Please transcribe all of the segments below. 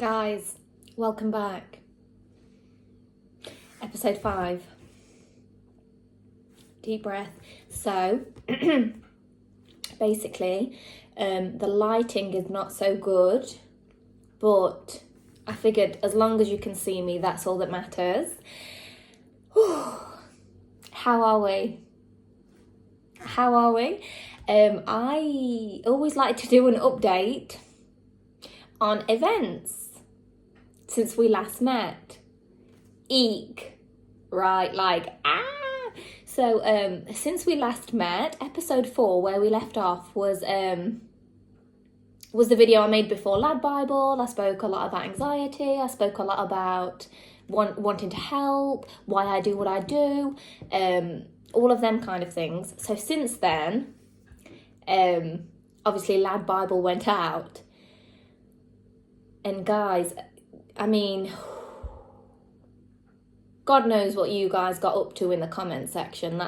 Guys, welcome back. Episode 5. Deep breath. So, basically, the lighting is not so good, but I figured as long as you can see me, that's all that matters. How are we? I always like to do an update on events since we last met. Eek. Right, So, since we last met, episode 4, where we left off, was the video I made before Lad Bible. I spoke a lot about anxiety. I spoke a lot about wanting to help, why I do what I do, all of them kind of things. So since then, obviously Lad Bible went out. And guys, I mean, God knows what you guys got up to in the comment section.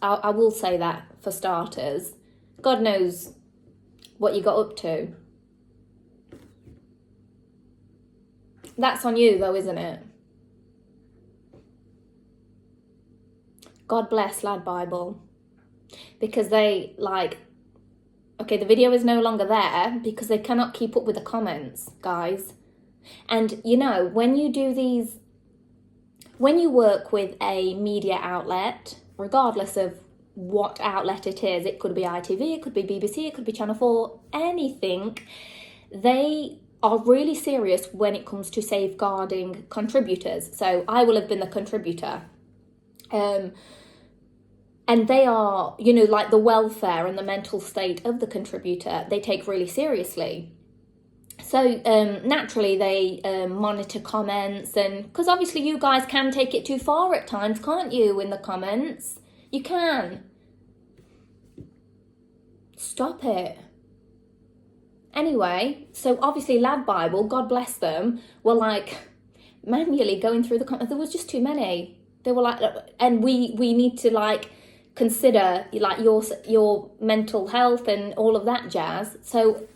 I will say that for starters. God knows what you got up to. That's on you though, isn't it? God bless Lad Bible. Because they, okay, the video is no longer there because they cannot keep up with the comments, guys. And, you know, when you work with a media outlet, regardless of what outlet it is, it could be ITV, it could be BBC, it could be Channel 4, anything, they are really serious when it comes to safeguarding contributors. So I will have been the contributor. And they are, you know, like the welfare and the mental state of the contributor, they take really seriously. So naturally they monitor comments, and because obviously you guys can take it too far at times, can't you, in the comments? You can. Stop it. Anyway, so obviously Lad Bible, God bless them, were manually going through the comments. There was just too many. They were and we need to consider your mental health and all of that jazz. So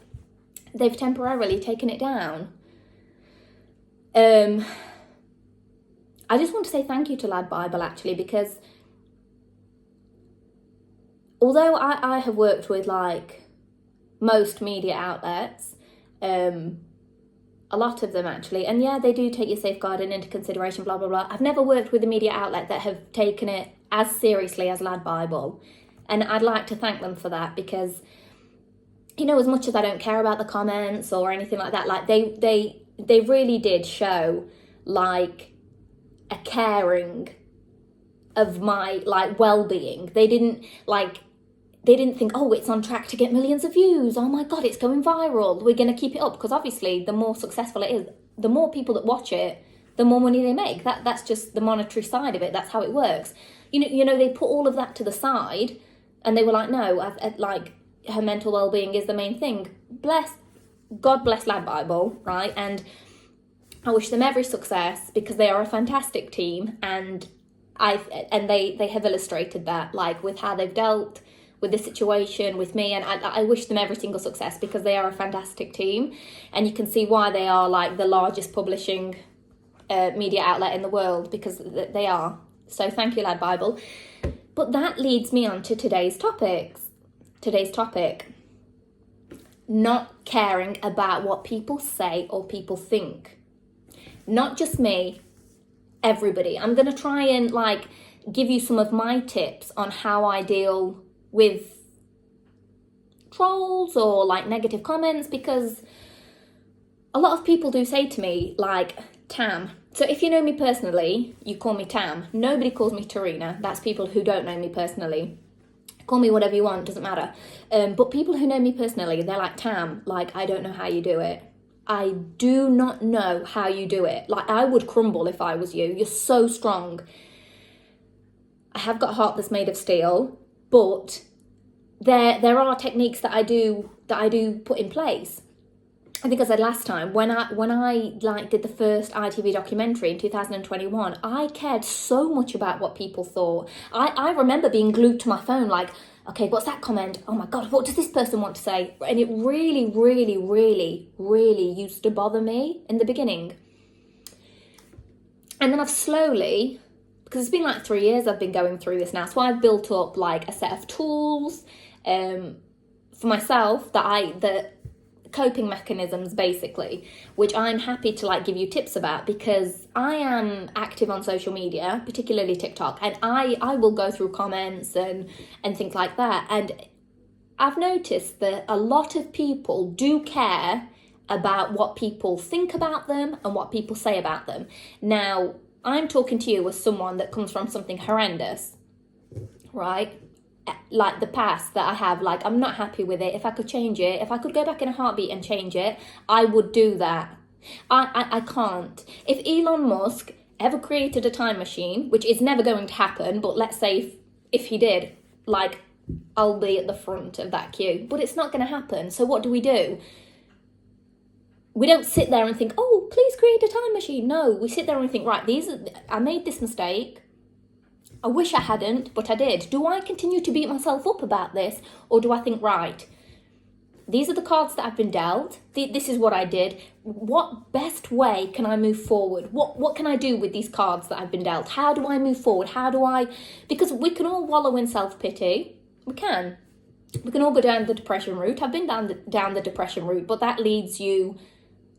they've temporarily taken it down. I just want to say thank you to Lad Bible, actually, because although I have worked with most media outlets, a lot of them actually, and yeah, they do take your safeguarding into consideration, blah, blah, blah. I've never worked with a media outlet that have taken it as seriously as Lad Bible. And I'd like to thank them for that, because, you know, as much as I don't care about the comments or anything like that, they really did show a caring of my well-being. They didn't think, oh, it's on track to get millions of views. Oh my God, it's going viral. We're going to keep it up. Because obviously the more successful it is, the more people that watch it, the more money they make. That's just the monetary side of it. That's how it works. You know, they put all of that to the side and they were like, no, her mental well-being is the main thing. God bless Lad Bible, right? And I wish them every success, because they are a fantastic team, and they have illustrated that, with how they've dealt with the situation with me, and I wish them every single success, because they are a fantastic team, and you can see why they are the largest publishing media outlet in the world, because they are. So thank you, Lad Bible. But that leads me on to today's topic, not caring about what people say or people think. Not just me, everybody. I'm going to try and give you some of my tips on how I deal with trolls or negative comments, because a lot of people do say to me Tam. So if you know me personally, you call me Tam. Nobody calls me Tarina. That's people who don't know me personally. Call me whatever you want, doesn't matter. But people who know me personally, they're like, Tam, I don't know how you do it. I do not know how you do it. I would crumble if I was you. You're so strong. I have got a heart that's made of steel, but there are techniques that I do put in place. I think I said last time, when I did the first ITV documentary in 2021, I cared so much about what people thought. I remember being glued to my phone, okay, what's that comment? Oh my God, what does this person want to say? And it really, really, really, really used to bother me in the beginning. And then I've slowly, because it's been like 3 years I've been going through this now, so I've built up like a set of tools for myself that coping mechanisms basically, which I'm happy to like give you tips about, because I am active on social media, particularly TikTok, and I will go through comments and things like that, and I've noticed that a lot of people do care about what people think about them and what people say about them. Now, I'm talking to you as someone that comes from something horrendous, right? Like the past that I have, like I'm not happy with it. If I could change it, if I could go back in a heartbeat and change it, I would do that. I can't. If Elon Musk ever created a time machine, which is never going to happen, but let's say if he did, like I'll be at the front of that queue. But it's not going to happen. So what do? We don't sit there and think, oh, please create a time machine. No, we sit there and think, right, I made this mistake. I wish I hadn't, but I did. Do I continue to beat myself up about this? Or do I think, right, these are the cards that I've been dealt. This is what I did. What best way can I move forward? What can I do with these cards that I've been dealt? How do I move forward? Because we can all wallow in self-pity. We can all go down the depression route. I've been down the depression route, but that leads you...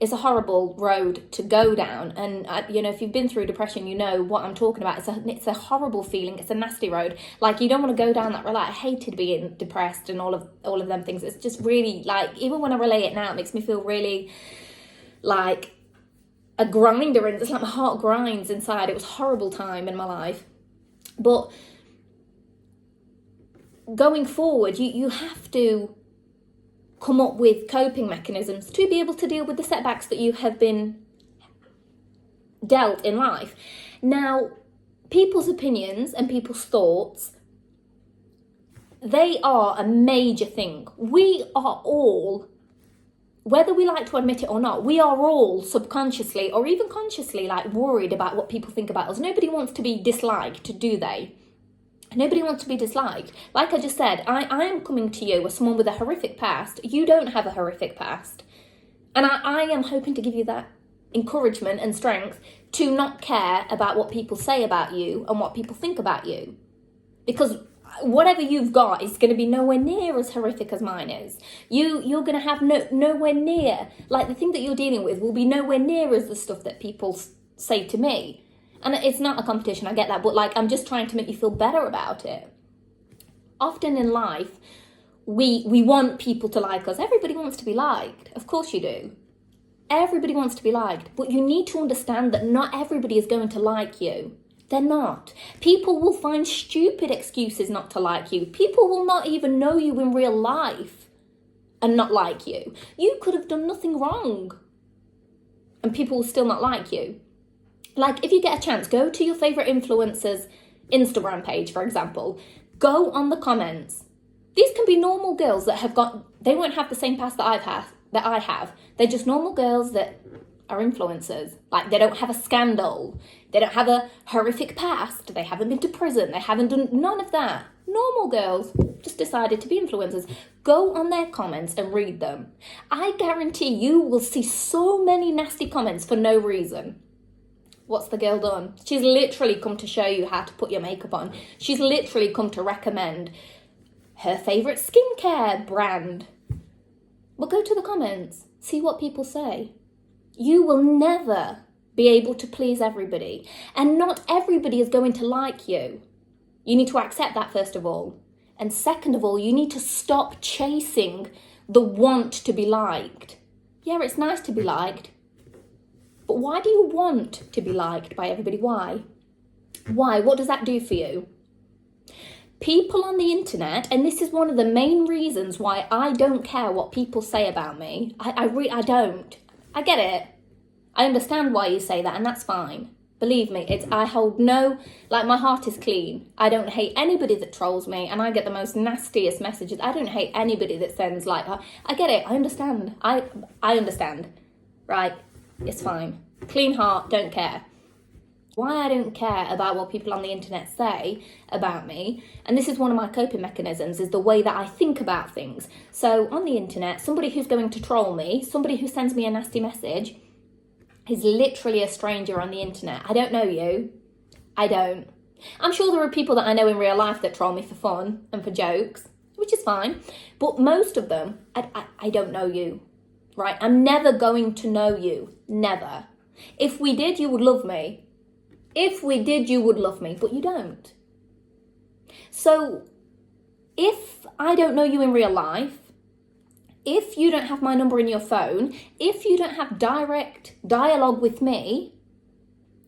It's a horrible road to go down, and if you've been through depression, you know what I'm talking about. It's a horrible feeling. It's a nasty road. Like, you don't want to go down that road. Like, I hated being depressed and all of them things. It's just really, like, even when I relay it now, it makes me feel really like a grinder, and it's like my heart grinds inside. It was a horrible time in my life, but going forward, you have to come up with coping mechanisms to be able to deal with the setbacks that you have been dealt in life. Now, people's opinions and people's thoughts, they are a major thing. We are all, whether we like to admit it or not, we are all subconsciously or even consciously like worried about what people think about us. Nobody wants to be disliked, do they? Nobody wants to be disliked. Like I just said, I am coming to you as someone with a horrific past. You don't have a horrific past. And I am hoping to give you that encouragement and strength to not care about what people say about you and what people think about you. Because whatever you've got is going to be nowhere near as horrific as mine is. You're going to have nowhere near, like the thing that you're dealing with will be nowhere near as the stuff that people say to me. And it's not a competition, I get that, but like I'm just trying to make you feel better about it. Often in life, we want people to like us. Everybody wants to be liked. Of course you do. Everybody wants to be liked. But you need to understand that not everybody is going to like you. They're not. People will find stupid excuses not to like you. People will not even know you in real life and not like you. You could have done nothing wrong and people will still not like you. Like, if you get a chance, go to your favourite influencer's Instagram page, for example. Go on the comments. These can be normal girls that they won't have the same past that I have. They're just normal girls that are influencers. Like, they don't have a scandal. They don't have a horrific past. They haven't been to prison. They haven't done none of that. Normal girls just decided to be influencers. Go on their comments and read them. I guarantee you will see so many nasty comments for no reason. What's the girl done? She's literally come to show you how to put your makeup on. She's literally come to recommend her favourite skincare brand. But go to the comments. See what people say. You will never be able to please everybody. And not everybody is going to like you. You need to accept that, first of all. And second of all, you need to stop chasing the want to be liked. Yeah, it's nice to be liked. But why do you want to be liked by everybody? Why? Why? What does that do for you? People on the internet, and this is one of the main reasons why I don't care what people say about me. I don't. I get it. I understand why you say that, and that's fine. Believe me, I hold no, like my heart is clean. I don't hate anybody that trolls me, and I get the most nastiest messages. I don't hate anybody that sends like, I get it, I understand. I understand, right? It's fine. Clean heart, don't care. why I don't care about what people on the internet say about me. And this is one of my coping mechanisms, is the way that I think about things. So on the internet, somebody who's going to troll me, somebody who sends me a nasty message, is literally a stranger on the internet. I don't know you. I don't. I'm sure there are people that I know in real life that troll me for fun and for jokes, which is fine. But most of them, I don't know you, right? I'm never going to know you. Never. If we did, you would love me. If we did, you would love me, but you don't. So if I don't know you in real life, if you don't have my number in your phone, if you don't have direct dialogue with me,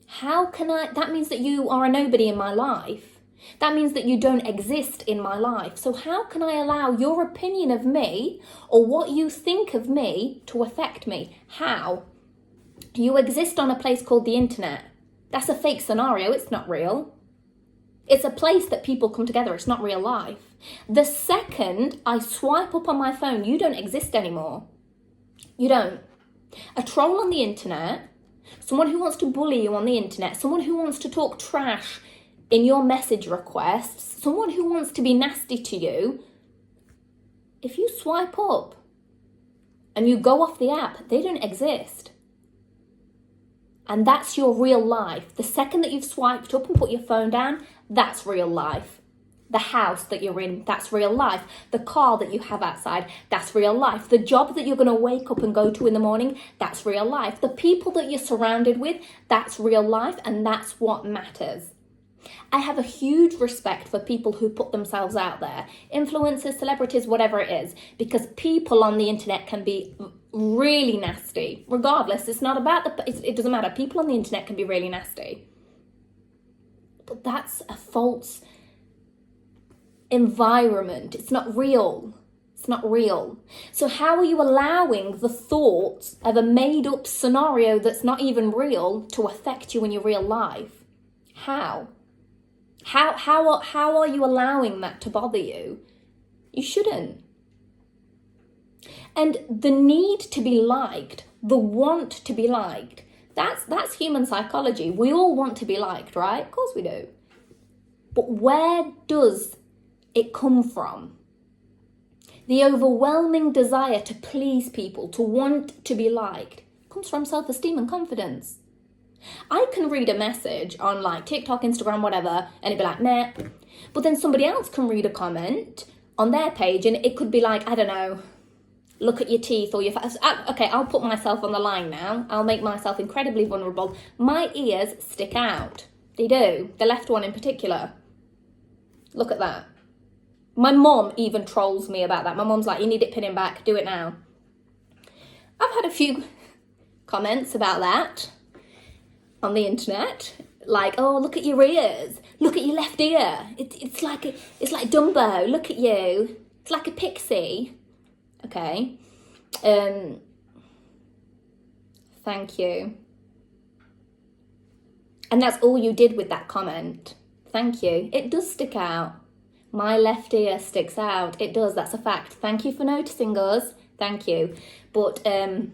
how can I? That means that you are a nobody in my life. That means that you don't exist in my life. So how can I allow your opinion of me or what you think of me to affect me? How? You exist on a place called the internet. That's a fake scenario. It's not real. It's a place that people come together. It's not real life. The second I swipe up on my phone, you don't exist anymore. You don't. A troll on the internet, someone who wants to bully you on the internet, someone who wants to talk trash in your message requests, someone who wants to be nasty to you, if you swipe up and you go off the app, they don't exist. And that's your real life. The second that you've swiped up and put your phone down, that's real life. The house that you're in, that's real life. The car that you have outside, that's real life. The job that you're going to wake up and go to in the morning, that's real life. The people that you're surrounded with, that's real life, and that's what matters. I have a huge respect for people who put themselves out there, influencers, celebrities, whatever it is, because people on the internet can be really nasty. Regardless, it's not about it doesn't matter. People on the internet can be really nasty. But that's a false environment. It's not real. It's not real. So how are you allowing the thoughts of a made-up scenario that's not even real to affect you in your real life? How? How are you allowing that to bother you? You shouldn't. And the need to be liked, the want to be liked, that's human psychology. We all want to be liked, right? Of course we do. But where does it come from? The overwhelming desire to please people, to want to be liked, comes from self-esteem and confidence. I can read a message on like TikTok, Instagram, whatever, and it'd be like, meh. But then somebody else can read a comment on their page and it could be like, I don't know, look at your teeth or your face. Okay, I'll put myself on the line now. I'll make myself incredibly vulnerable. My ears stick out. They do. The left one in particular. Look at that. My mum even trolls me about that. My mum's like, you need it pinning back. Do it now. I've had a few comments about that on the internet, like, oh, look at your ears, look at your left ear, it's like Dumbo, look at you, it's like a pixie. Okay, thank you. And that's all you did with that comment. Thank you. It does stick out. My left ear sticks out. It does. That's a fact. Thank you for noticing us. Thank you. But am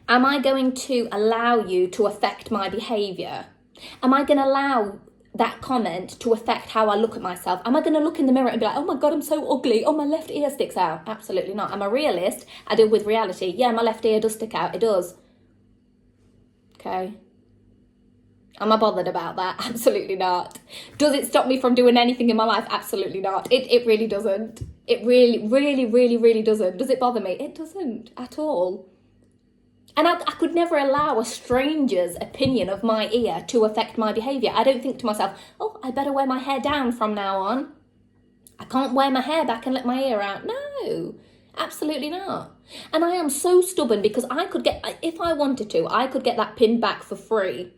I going to allow you to affect my behaviour? Am I going to allow that comment to affect how I look at myself? Am I going to look in the mirror and be like, oh my God, I'm so ugly. Oh, my left ear sticks out. Absolutely not. I'm a realist. I deal with reality. Yeah, my left ear does stick out. It does. Okay. Am I bothered about that? Absolutely not. Does it stop me from doing anything in my life? Absolutely not. It really doesn't. It really doesn't. Does it bother me? It doesn't at all. And I could never allow a stranger's opinion of my ear to affect my behaviour. I don't think to myself, oh, I better wear my hair down from now on. I can't wear my hair back and let my ear out. No, absolutely not. And I am so stubborn because I could get, if I wanted to, I could get that pinned back for free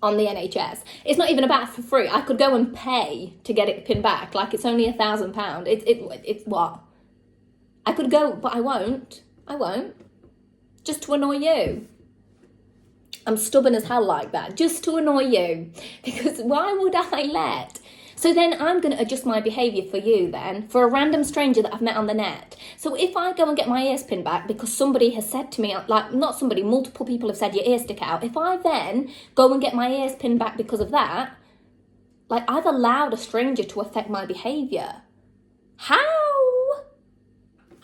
on the NHS. It's not even about for free. I could go and pay to get it pinned back. Like it's only £1,000. It's what? I could go, but I won't. I won't. Just to annoy you. I'm stubborn as hell like that. Just to annoy you. Because why would I let So then I'm going to adjust my behaviour for you then, for a random stranger that I've met on the net. So if I go and get my ears pinned back because somebody has said to me, like not somebody, multiple people have said your ears stick out. If I then go and get my ears pinned back because of that, like I've allowed a stranger to affect my behaviour. How?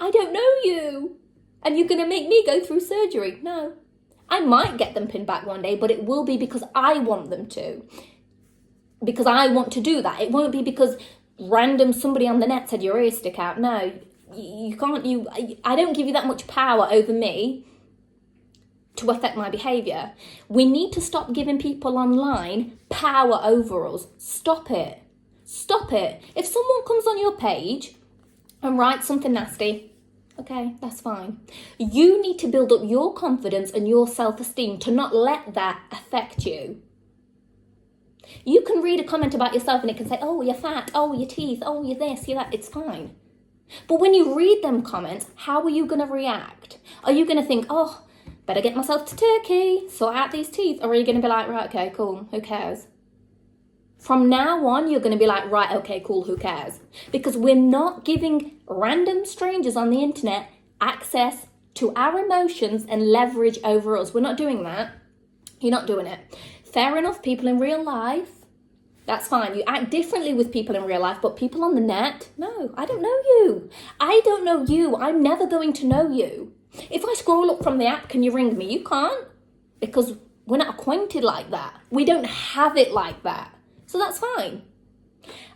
I don't know you. And you're going to make me go through surgery? No. I might get them pinned back one day, but it will be because I want them to. Because I want to do that. It won't be because random somebody on the net said your ears stick out. No, you can't. I don't give you that much power over me to affect my behaviour. We need to stop giving people online power over us. Stop it. Stop it. If someone comes on your page and writes something nasty, okay, that's fine. You need to build up your confidence and your self-esteem to not let that affect you. You can read a comment about yourself and it can say, oh, you're fat, oh, your teeth, oh, you're this, you're that. It's fine. But when you read them comments, how are you going to react? Are you going to think, oh, better get myself to Turkey, sort out these teeth? Or are you going to be like, right, okay, cool, who cares? From now on, you're going to be like, right, okay, cool, who cares? Because we're not giving random strangers on the internet access to our emotions and leverage over us. We're not doing that. You're not doing it. Fair enough, people in real life, that's fine. You act differently with people in real life, but people on the net, no, I don't know you. I don't know you. I'm never going to know you. If I scroll up from the app, can you ring me? You can't, because we're not acquainted like that. We don't have it like that. So that's fine.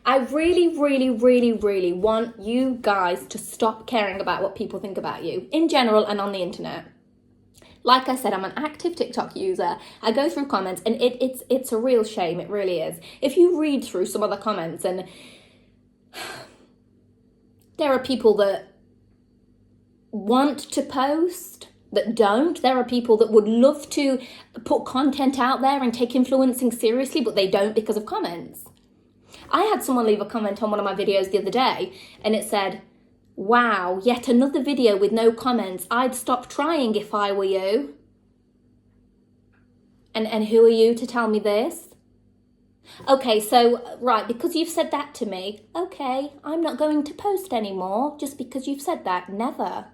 I really, really, really, really want you guys to stop caring about what people think about you in general and on the internet. Like I said, I'm an active TikTok user. I go through comments and it's a real shame. It really is. If you read through some of the comments, and there are people that want to post that don't. There are people that would love to put content out there and take influencing seriously, but they don't because of comments. I had someone leave a comment on one of my videos the other day and it said, wow, yet another video with no comments. I'd stop trying if I were you. And who are you to tell me this? Okay, so, right, because you've said that to me, okay, I'm not going to post anymore just because you've said that. Never.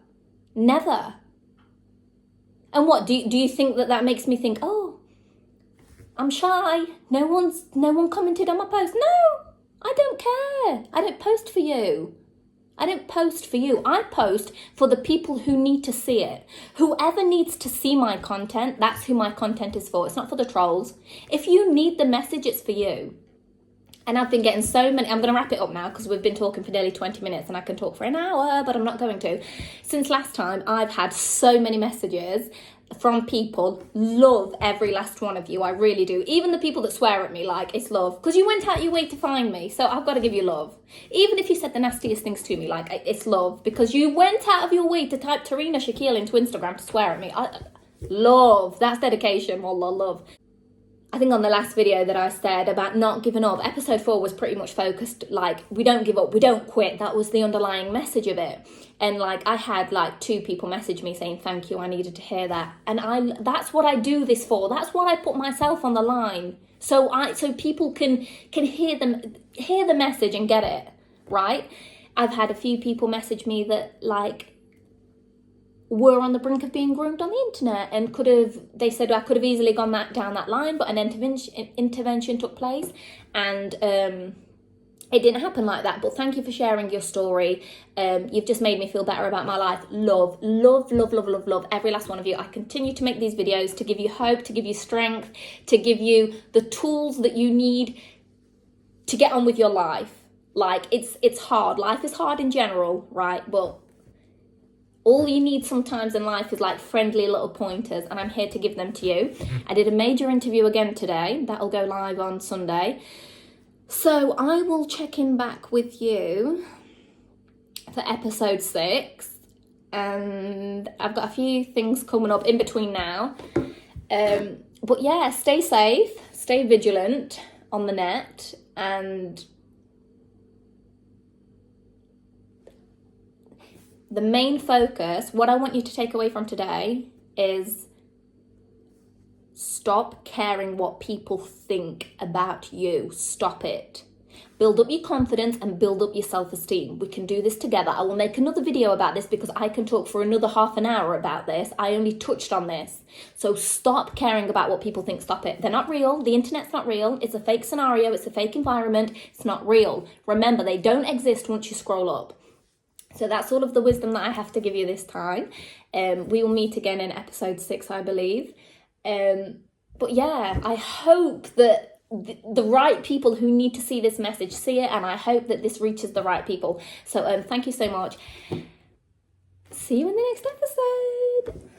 Never. And what, do you think that makes me think, oh, I'm shy, no one commented on my post? No, I don't care. I don't post for you. I don't post for you. I post for the people who need to see it. Whoever needs to see my content, that's who my content is for. It's not for the trolls. If you need the message, it's for you. And I've been getting so many, I'm going to wrap it up now because we've been talking for nearly 20 minutes and I can talk for an hour, but I'm not going to. Since last time, I've had so many messages from people. Love every last one of you. I really do. Even the people that swear at me, like, it's love. Because you went out your way to find me, so I've got to give you love. Even if you said the nastiest things to me, like, it's love. Because you went out of your way to type Tarina Shaquille into Instagram to swear at me. Love. That's dedication. Wallah, love. I think on the last video that I said about not giving up, episode 4 was pretty much focused, like, we don't give up, we don't quit. That was the underlying message of it. And like, I had like 2 people message me saying, thank you, I needed to hear that. And that's what I do this for. That's what I put myself on the line. So people can hear the message and get it, right? I've had a few people message me that like, were on the brink of being groomed on the internet and they said I could have easily gone down that line, but an intervention took place and it didn't happen like that. But thank you for sharing your story. You've just made me feel better about my life. Love, love, love, love, love, love every last one of you. I continue to make these videos to give you hope, to give you strength, to give you the tools that you need to get on with your life. Like, it's hard. Life is hard in general, right? But all you need sometimes in life is like friendly little pointers, and I'm here to give them to you. I did a major interview again today. That'll go live on Sunday. So I will check in back with you for episode 6. And I've got a few things coming up in between now. But yeah, stay safe, stay vigilant on the net, and the main focus, what I want you to take away from today is stop caring what people think about you. Stop it. Build up your confidence and build up your self-esteem. We can do this together. I will make another video about this because I can talk for another half an hour about this. I only touched on this. So stop caring about what people think. Stop it. They're not real. The internet's not real. It's a fake scenario. It's a fake environment. It's not real. Remember, they don't exist once you scroll up. So that's all of the wisdom that I have to give you this time. We will meet again in episode 6, I believe. But yeah, I hope that the right people who need to see this message see it, and I hope that this reaches the right people. So thank you so much. See you in the next episode.